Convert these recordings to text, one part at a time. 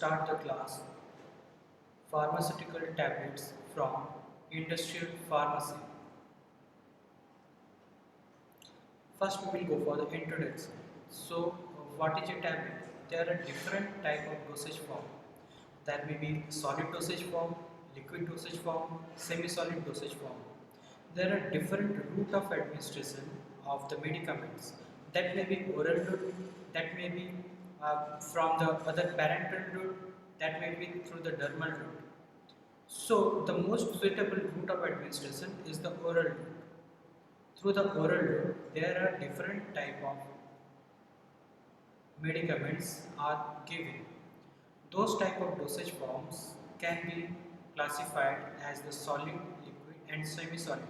start the class Pharmaceutical Tablets from Industrial Pharmacy. First we will go for the introduction. What is a tablet? There are different type of dosage form. There may be solid dosage form, liquid dosage form, semi-solid dosage form. There are different route of administration of the medicaments. That may be oral route, that may be from the other parenteral route, that may be through the dermal route. So the most suitable route of administration is the oral route. Through the oral route, there are different type of medicaments are given. Those type of dosage forms can be classified as the solid, liquid and semi-solid.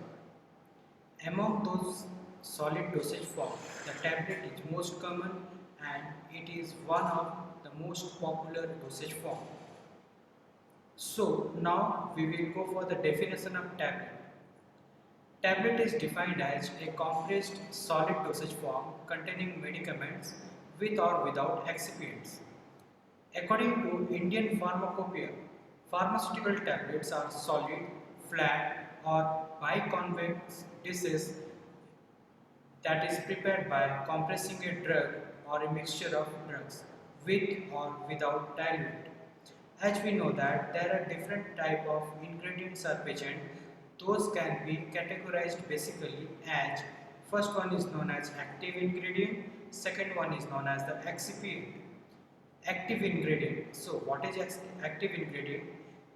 Among those solid dosage forms, the tablet is most common and it is one of the most popular dosage form. So now we will go for the definition of tablet. Tablet is defined as a compressed solid dosage form containing medicaments with or without excipients. According to Indian Pharmacopoeia, pharmaceutical tablets are solid, flat or biconvex dishes that is prepared by compressing a drug or a mixture of drugs with or without diluent. As we know that there are different type of ingredients are present, those can be categorized basically as first one is known as active ingredient, second one is known as the excipient. Active ingredient. So what is active ingredient?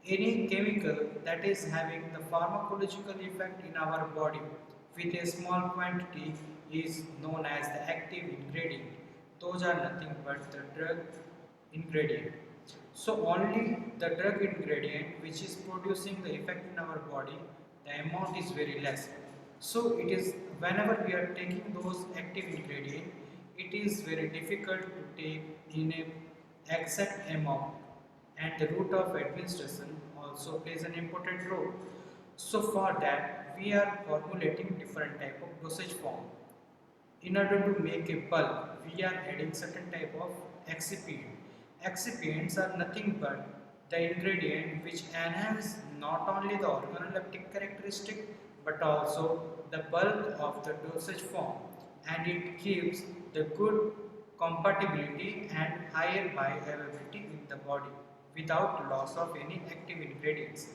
Any chemical that is having the pharmacological effect in our body with a small quantity is known as the active ingredient. Those are nothing but the drug ingredient. So only the drug ingredient which is producing the effect in our body, the amount is very less. So it is whenever we are taking those active ingredient, it is very difficult to take in a exact amount, and the route of administration also plays an important role. So for that we are formulating different type of dosage form. In order to make a bulk, we are adding certain type of excipient. Excipients are nothing but the ingredient which enhance not only the organoleptic characteristic but also the bulk of the dosage form, and it gives the good compatibility and higher bioavailability in the body without loss of any active ingredients.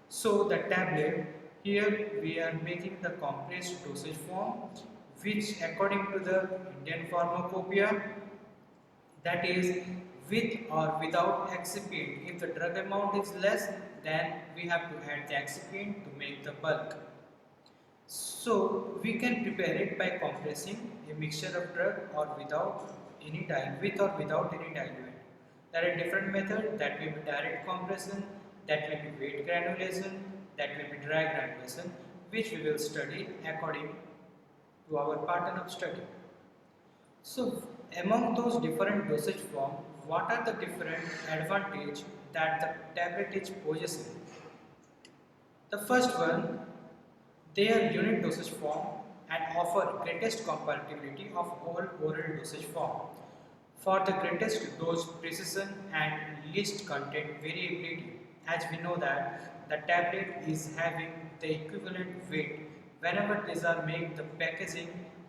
So the tablet, here we are making the compressed dosage form which according to the Indian Pharmacopoeia, that is with or without excipient. If the drug amount is less, then we have to add the excipient to make the bulk. So we can prepare it by compressing a mixture of drug or without any with or without any diluent. There are different methods, that may be direct compression, that may be weight granulation, that may be dry granulation, which we will study according to our pattern of study. So among those different dosage form, what are the different advantage that the tablet is possessing? The first one, they are unit dosage form and offer greatest compatibility of all oral dosage form. For the greatest dose precision and least content variability, as we know that the tablet is having the equivalent weight. Whenever these are made the packaging,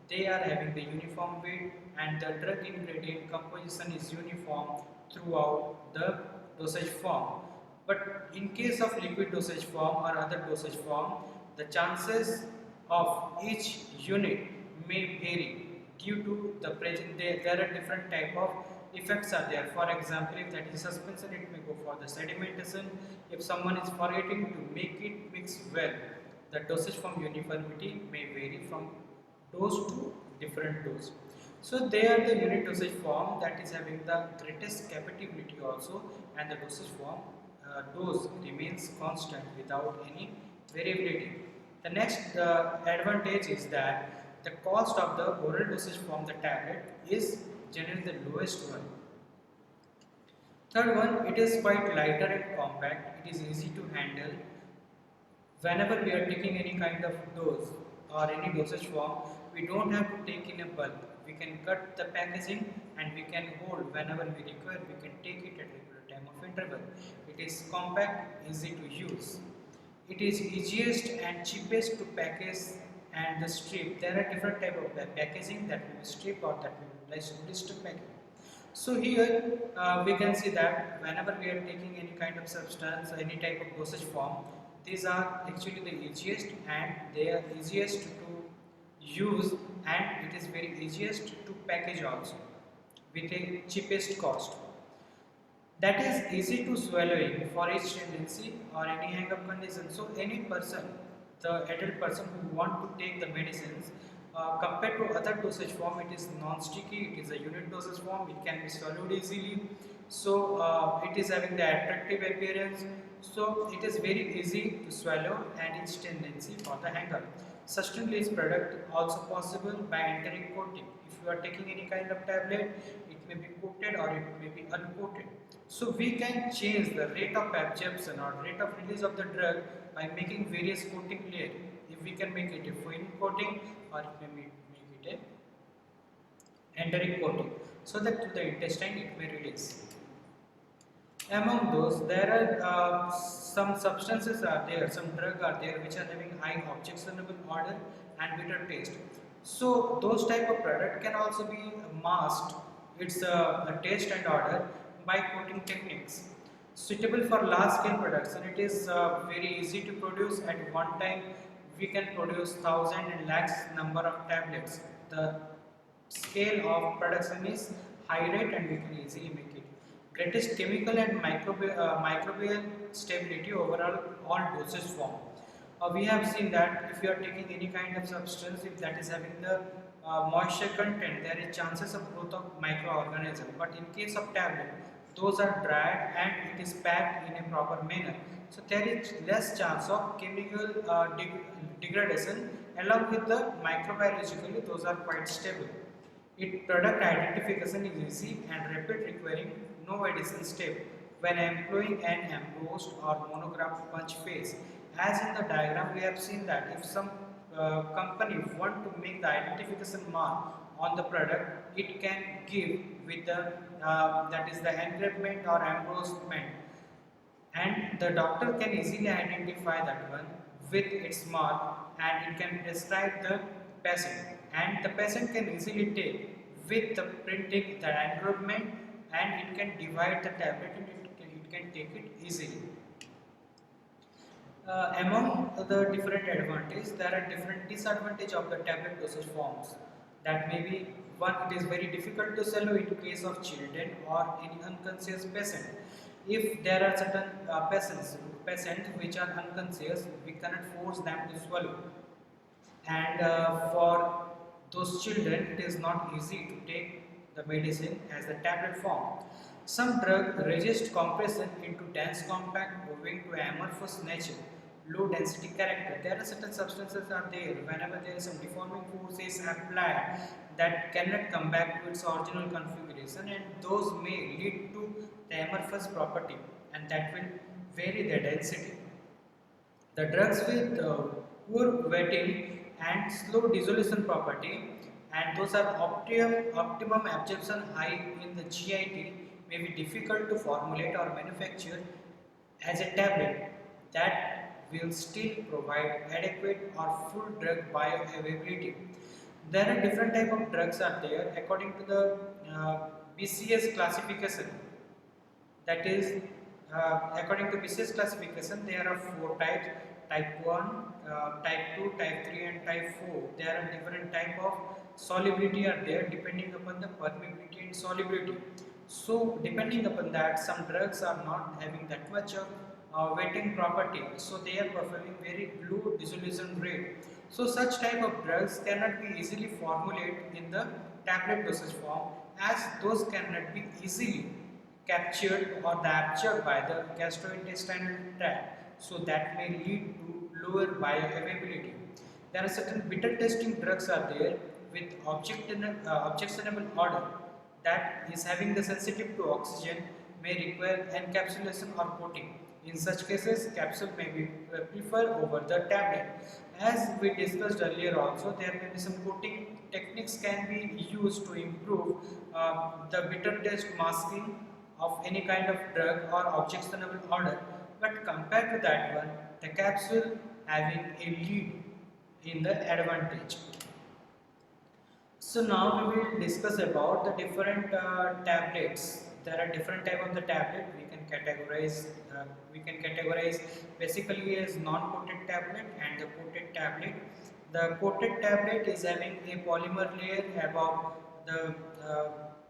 they are having the uniform weight and the drug ingredient composition is uniform throughout the dosage form. But in case of liquid dosage form or other dosage form, the chances of each unit may vary due to the present. There are different type of effects are there. For example, if that is suspension, it may go for the sedimentation. If someone is forgetting to make it mix well, the dosage form uniformity may vary from dose to different dose. So they are the unit dosage form that is having the greatest compatibility also, and the dosage form dose remains constant without any variability. The next advantage is that the cost of the oral dosage form, the tablet, is generally the lowest one. Third one, it is quite lighter and compact. It is easy to handle. Whenever we are taking any kind of dose or any dosage form, we don't have to take in a bulk. We can cut the packaging and we can hold whenever we require. We can take it at regular time of interval. It is compact, easy to use. It is easiest and cheapest to package and the strip. There are different type of packaging, that will be strip or that will be like blister packaging. So here we can see that whenever we are taking any kind of substance, any type of dosage form, these are actually the easiest and they are easiest to use, and it is very easiest to package also with a cheapest cost. That is easy to swallowing for each tendency or any hang-up condition. So any person, the adult person who want to take the medicines, compared to other dosage form, it is non-sticky, it is a unit dosage form, it can be swallowed easily. So it is having the attractive appearance. So it is very easy to swallow and its tendency for the hang-up. Sustained release product also possible by entering coating. If you are taking any kind of tablet, it may be coated or it may be uncoated. So we can change the rate of absorption or rate of release of the drug by making various coating layer. If we can make it a film coating or it may make it a enteric coating, so that to the intestine it may release. Among those, there are some substances are there, some drug are there which are having high objectionable odor and bitter taste. So those type of product can also be masked its taste and odor by coating techniques. Suitable for large scale production, it is very easy to produce. At one time, we can produce thousand and lakhs number of tablets. The scale of production is high rate and we can easily make it. Greatest chemical and microbial stability overall all dosage form. We have seen that if you are taking any kind of substance, if that is having the moisture content, there is chances of growth of microorganism. But in case of tablet, those are dried and it is packed in a proper manner. So there is less chance of chemical degradation, along with the microbiologically those are quite stable. Its product identification is easy and rapid, requiring no addition step when employing an embossed or monograph punch face. As in the diagram, we have seen that if some company want to make the identification mark on the product, it can give with the that is the engravement or embossment, and the doctor can easily identify that one with its mark and it can prescribe the patient, and the patient can easily take with the printing the engravement and it can divide the tablet and it can take it easily. Among the different advantages, there are different disadvantages of the tablet dosage forms. That may be one, it is very difficult to swallow in case of children or any unconscious patient. If there are certain patients which are unconscious, we cannot force them to swallow. And for those children, it is not easy to take the medicine as the tablet form. Some drug resist compression into dense compact owing to amorphous nature, low density character. There are certain substances are there, whenever there is some deforming force is applied, that cannot come back to its original configuration, and those may lead to the amorphous property, and that will vary the density. The drugs with poor wetting and slow dissolution property, and those are optimum absorption high in the GIT, may be difficult to formulate or manufacture as a tablet, that will still provide adequate or full drug bioavailability. There are different type of drugs are there according to the BCS classification. That is, according to BCS classification, there are four types: type 1, type 2, type 3 and type 4. There are different type of solubility are there depending upon the permeability and solubility. So depending upon that, some drugs are not having that much of wetting property, so they are performing very low dissolution rate. So such type of drugs cannot be easily formulated in the tablet dosage form, as those cannot be easily captured or absorbed by the gastrointestinal tract, so that may lead to lower bioavailability. There are certain bitter tasting drugs are there with objectionable odor, that is having the sensitive to oxygen, may require encapsulation or coating. In such cases, capsule may be preferred over the tablet. As we discussed earlier also, there may be some coating techniques can be used to improve the bitter taste masking of any kind of drug or objectionable order, but compared to that one, the capsule having a lead in the advantage. So now we will discuss about the different tablets. There are different type of the tablet. We can categorize. Basically as non-coated tablet and the coated tablet. The coated tablet is having a polymer layer above the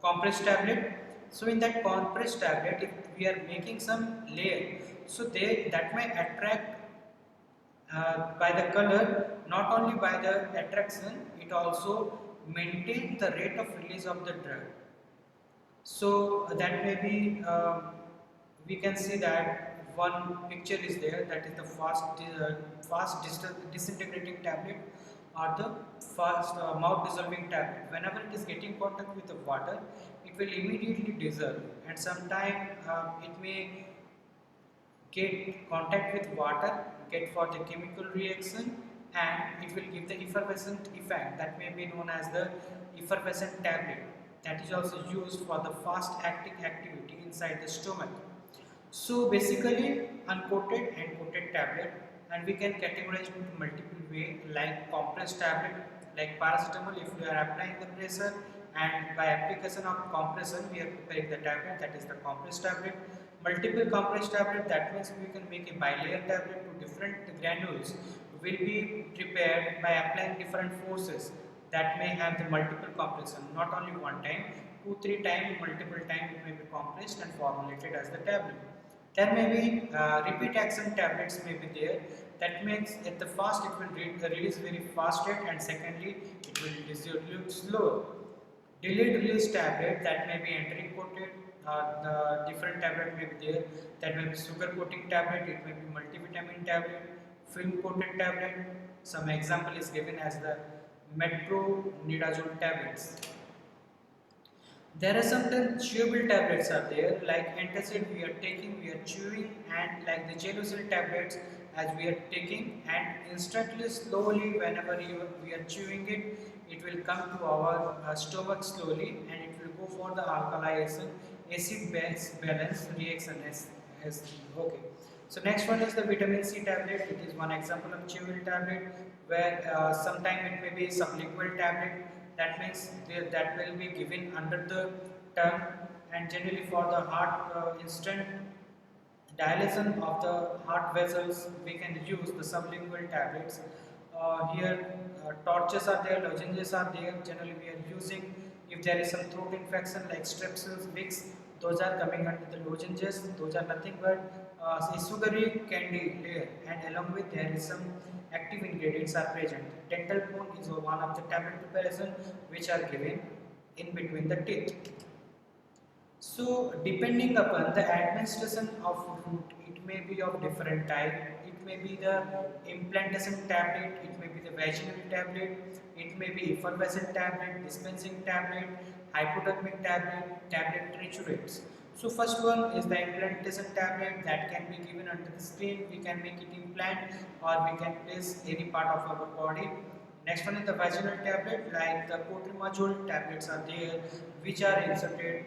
compressed tablet. So in that compressed tablet, if we are making some layer, so they that may attract by the color, not only by the attraction, it also maintain the rate of release of the drug. So that may be, we can see that one picture is there, that is the fast disintegrating tablet or the fast mouth dissolving tablet. Whenever it is getting contact with the water, it will immediately dissolve, and sometime it may get contact with water, get for the chemical reaction, and it will give the effervescent effect that may be known as the effervescent tablet, that is also used for the fast acting activity inside the stomach. So basically uncoated and coated tablet, and we can categorize it into multiple way, like compressed tablet, like paracetamol. If we are applying the pressure and by application of compression we are preparing the tablet, that is the compressed tablet. Multiple compressed tablet, that means we can make a bilayer tablet to different granules will be prepared by applying different forces, that may have the multiple compression, not only one time, 2-3 times, multiple times it may be compressed and formulated as the tablet. There may be repeat action tablets may be there. That means at the first it will release very fast rate, and secondly it will dilute slower. Delayed release tablet, that may be entering coated. The different tablet may be there. That may be sugar coating tablet. It may be multivitamin tablet, film coated tablet. Some example is given as the metronidazole tablets. There are sometimes chewable tablets are there, like antacid we are taking, we are chewing, and like the Gelusil tablets as we are taking, and instantly slowly whenever we are chewing it, it will come to our stomach slowly, and it will go for the alkalization acid base balance reaction as okay. So next one is the vitamin C tablet. It is one example of chewable tablet, where sometime it may be sublingual tablet. That means that will be given under the tongue, and generally for the heart instant dilation of the heart vessels we can use the sublingual tablets. Here torches are there, lozenges are there. Generally we are using if there is some throat infection like strepsils, Vicks, those are coming under the lozenges. Those are nothing but a sugary candy layer, and along with there is some active ingredients are present. Dental bone is one of the tablet preparation which are given in between the teeth. So depending upon the administration of route, it may be of different type. It may be the implantation tablet, it may be the vaginal tablet, it may be effervescent tablet, dispensing tablet, hypodermic tablet, tablet triturates. So first one is the implantation tablet, that can be given under the skin. We can make it implant or we can place any part of our body. Next one is the vaginal tablet, like the cotrimazole tablets are there, which are inserted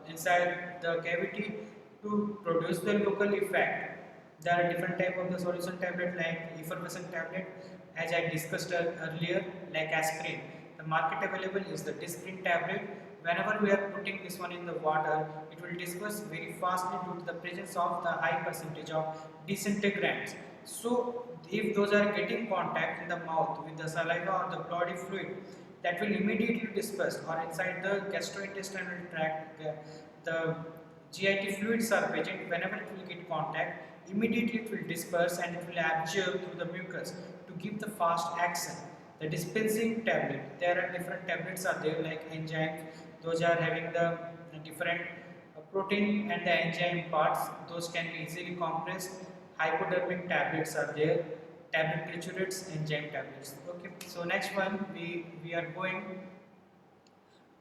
inside the cavity to produce the local effect. There are different type of the solution tablet, like effervescent tablet, as I discussed earlier, like aspirin. The market available is the Disprin tablet. Whenever we are putting this one in the water, it will disperse very fastly due to the presence of the high percentage of disintegrants. So if those are getting contact in the mouth with the saliva or the bloody fluid, that will immediately disperse, or inside the gastrointestinal tract, the GIT fluids are present. Whenever it will get contact, immediately it will disperse and it will absorb through the mucus to give the fast action. The dispensing tablet, there are different tablets are there, like enzymes. Those are having the different protein and the enzyme parts. Those can be easily compressed. Hypodermic tablets are there, tablet triturates, enzyme tablets. Okay, so next one we are going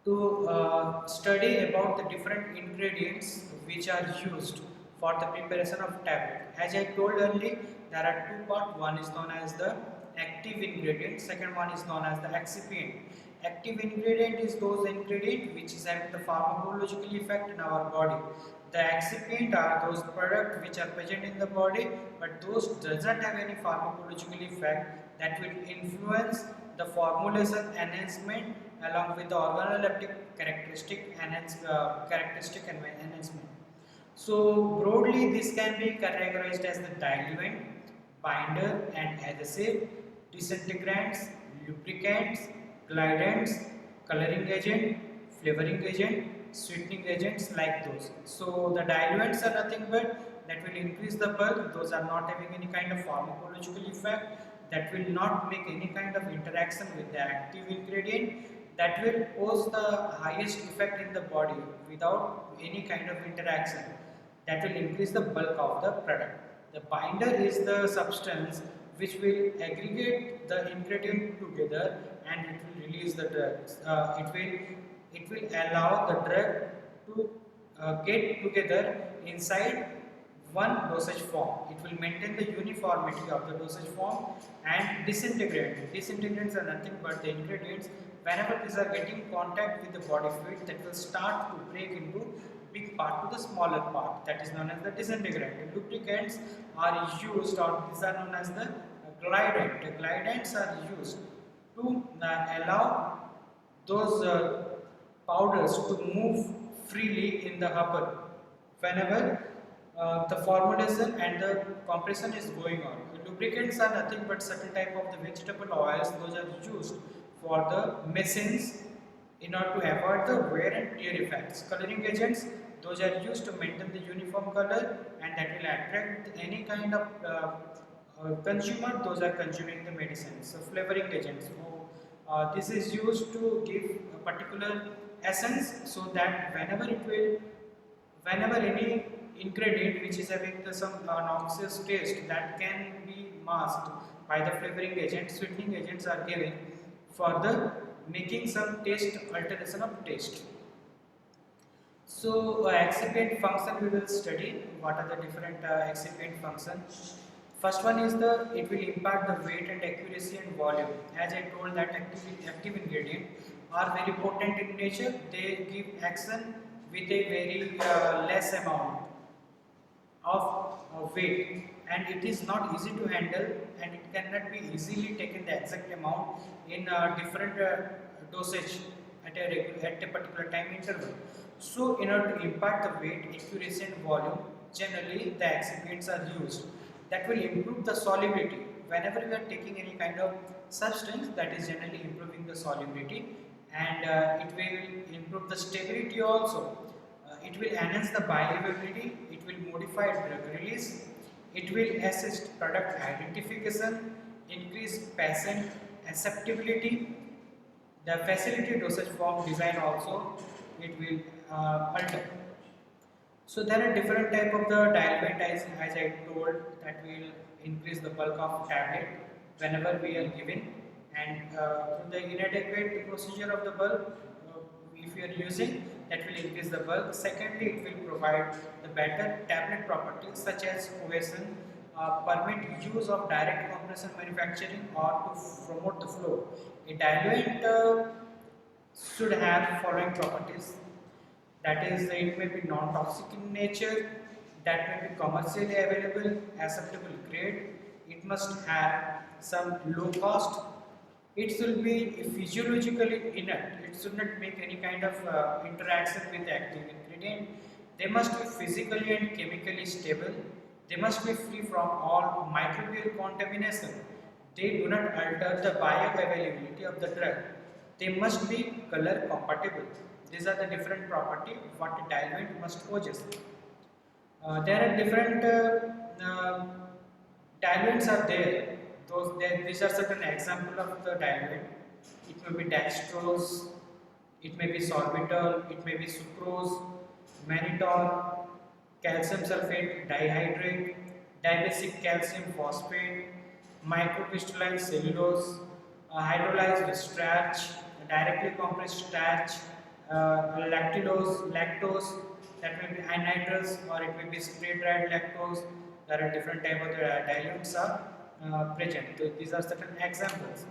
to study about the different ingredients which are used for the preparation of tablet. As I told earlier, there are two parts. One is known as the active ingredient, second one is known as the excipient. Active ingredient is those ingredient which is having the pharmacological effect in our body. The excipient are those products which are present in the body, but those doesn't have any pharmacological effect that will influence the formulation enhancement along with the organoleptic characteristic enhancement. So broadly, this can be categorized as the diluent, binder and adhesive, disintegrants, lubricants, glidants, coloring agent, flavoring agent, sweetening agents like those. So the diluents are nothing but that will increase the bulk. Those are not having any kind of pharmacological effect. That will not make any kind of interaction with the active ingredient. That will cause the highest effect in the body without any kind of interaction. That will increase the bulk of the product. The binder is the substance which will aggregate the ingredient together and it will release the drugs. It will allow the drug to get together inside one dosage form. It will maintain the uniformity of the dosage form and disintegrate. Disintegrants are nothing but the ingredients. Whenever these are getting contact with the body fluid, that will start to break into big part to the smaller part. That is known as the disintegrant. Lubricants are used, or these are known as the glidant. The glidants are used to allow those powders to move freely in the hopper whenever the formulation and the compression is going on. The lubricants are nothing but certain type of the vegetable oils. Those are used for the machines in order to avoid the wear and tear effects. Coloring agents, those are used to maintain the uniform color and that will attract any kind of consumer. Those are consuming the medicines. So flavoring agents, so this is used to give a particular essence so that whenever any ingredient which is having some noxious taste, that can be masked by the flavoring agents. Sweetening agents are given for the making some taste alteration of taste. So excipient function we will study. What are the different excipient functions? First one is it will impact the weight and accuracy and volume. As I told that active ingredient are very potent in nature. They give action with a very less amount of weight, and it is not easy to handle and it cannot be easily taken the exact amount in different dosage at a particular time interval. So in order to impact the weight, accuracy and volume, generally the excipients are used. That will improve the solubility. Whenever we are taking any kind of substance, that is generally improving the solubility, and it will improve the stability also. It will enhance the bioavailability, it will modify drug release, it will assist product identification, increase patient acceptability, the facility dosage form design also it will alter. So there are different type of the diluent as I told that will increase the bulk of tablet whenever we are given, and through the inadequate procedure of the bulk, if you are using, that will increase the bulk. Secondly, it will provide the better tablet properties such as cohesion, permit use of direct compression manufacturing or to promote the flow. A diluent should have following properties, that is, it may be non-toxic in nature, that may be commercially available, acceptable grade, it must have some low cost, it should be physiologically inert, it should not make any kind of interaction with the active ingredient, they must be physically and chemically stable, they must be free from all microbial contamination, they do not alter the bioavailability of the drug, they must be color compatible. These are the different property what a diluent must possess. There are different diluents are there. These are certain example of the diluent. It may be dextrose, it may be sorbitol, it may be sucrose, mannitol, calcium sulfate dihydrate, dibasic calcium phosphate, microcrystalline cellulose, hydrolyzed starch, directly compressed starch, lactose, that may be anhydrous or it may be spray dried lactose. There are different type of the dilutes are present. So these are certain examples.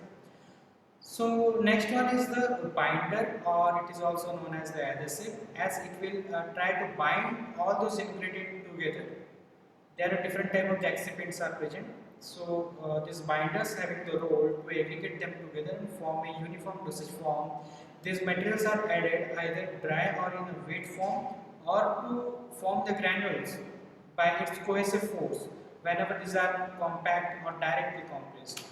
So next one is the binder, or it is also known as the adhesive, as it will try to bind all those ingredients together. There are different type of the excipients are present. So these binders having the role to aggregate them together and form a uniform dosage form. These materials are added either dry or in a wet form, or to form the granules by its cohesive force whenever these are compact or directly compressed.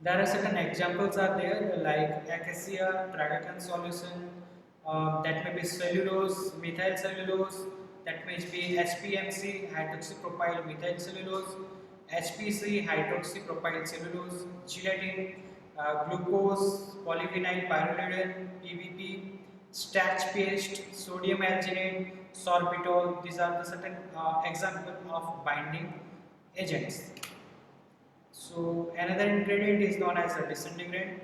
There are certain examples are there like acacia, tragacan solution, that may be cellulose, methyl cellulose, that may be HPMC, hydroxypropyl methyl cellulose, HPC, hydroxypropyl cellulose, gelatin, glucose, polyvinyl pyrrolidine, PVP, starch paste, sodium alginate, sorbitol. These are the certain example of binding agents. So another ingredient is known as a disintegrant.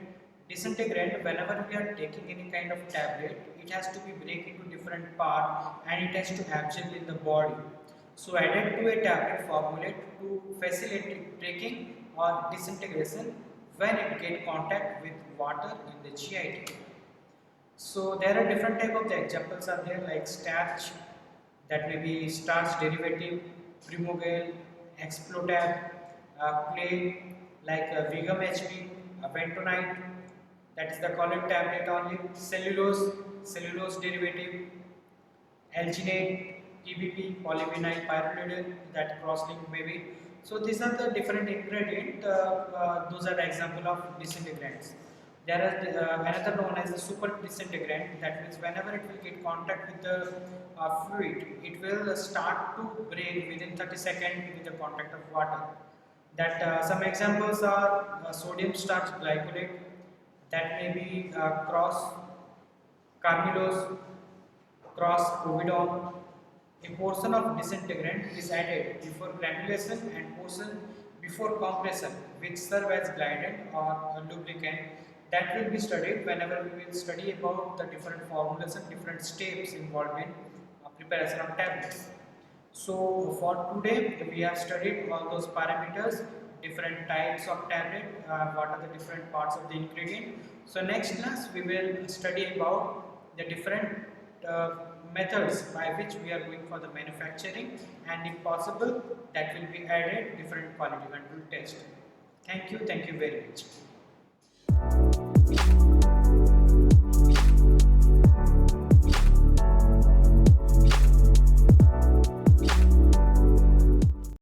Disintegrant, whenever we are taking any kind of tablet, it has to be break into different part and it has to absorb in the body. So added to a tablet formulate to facilitate breaking or disintegration when it get contact with water in the GIT. So there are different type of the examples are there like starch, that may be starch derivative, Primogel, Explotab, clay like Vigam HP, bentonite, that is the colloid tablet only, cellulose, cellulose derivative, alginate, PBP, polyvinyl pyrrolidine, that cross-link maybe. So these are the different ingredients. Those are the example of disintegrants. There are another known as the super disintegrant. That means whenever it will get contact with the fluid, it will start to break within 30 seconds with the contact of water. That some examples are sodium starch glycolate. That may be cross carnulose, cross povidone. A portion of disintegrant is added before granulation and portion before compression, which serve as gradient or lubricant. That will be studied whenever we will study about the different formulas and different steps involved in preparation of tablets. So for today we have studied all those parameters, different types of tablet, what are the different parts of the ingredient. So next class we will study about the different uh, methods by which we are going for the manufacturing, and if possible that will be added different quality control test. Thank you very much.